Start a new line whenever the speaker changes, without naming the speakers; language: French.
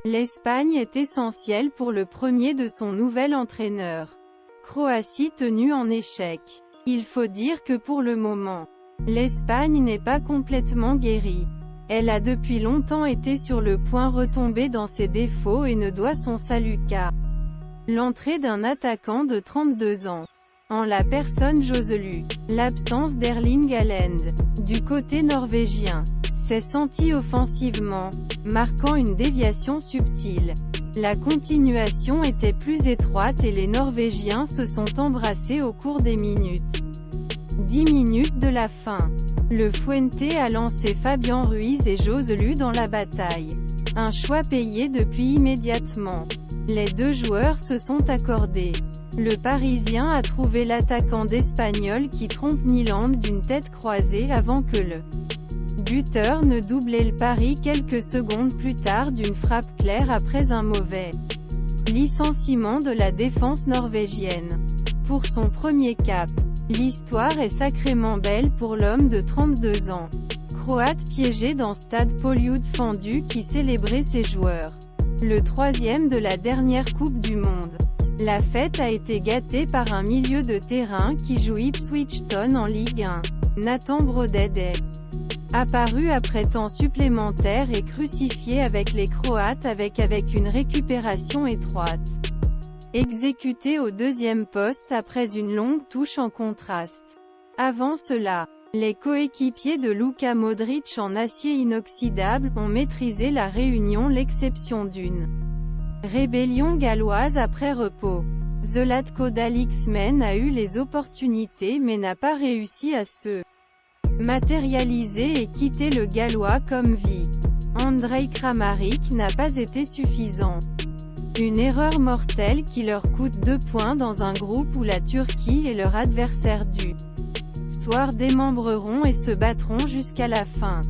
L'Espagne est essentielle pour le premier de son nouvel entraîneur. Croatie tenue en échec. Il faut dire que pour le moment, l'Espagne n'est pas complètement guérie. Elle a depuis longtemps été sur le point retomber dans ses défauts et ne doit son salut qu'à l'entrée d'un attaquant de 32 ans. En la personne Joselu. L'absence d'Erling Haaland. Du côté norvégien, s'est senti offensivement, marquant une déviation subtile. La continuation était plus étroite et les Norvégiens se sont embrassés au cours des minutes. 10 minutes de la fin. Le Fuente a lancé Fabian Ruiz et Joselu dans la bataille. Un choix payé depuis immédiatement. Les deux joueurs se sont accordés. Le Parisien a trouvé l'attaquant d'Espagnol qui trompe Nyland d'une tête croisée avant que le buteur ne doublait le pari quelques secondes plus tard d'une frappe claire après un mauvais licenciement de la défense norvégienne. Pour son premier cap, l'histoire est sacrément belle pour l'homme de 32 ans. Croate piégé dans stade Poliud fendu qui célébrait ses joueurs. Le troisième de la dernière Coupe du Monde. La fête a été gâtée par un milieu de terrain qui joue Ipswich Town en Ligue 1. Nathan Brodet est apparu après temps supplémentaire et crucifié avec les Croates avec une récupération étroite. Exécuté au deuxième poste après une longue touche en contraste. Avant cela, les coéquipiers de Luka Modric en acier inoxydable ont maîtrisé la réunion l'exception d'une rébellion galloise après repos. Zlatko Dalic-Men a eu les opportunités mais n'a pas réussi à se matérialiser et quitter le gallois comme vie. Andrej Kramaric n'a pas été suffisant. Une erreur mortelle qui leur coûte 2 points dans un groupe où la Turquie est leur adversaire du soir démembreront et se battront jusqu'à la fin.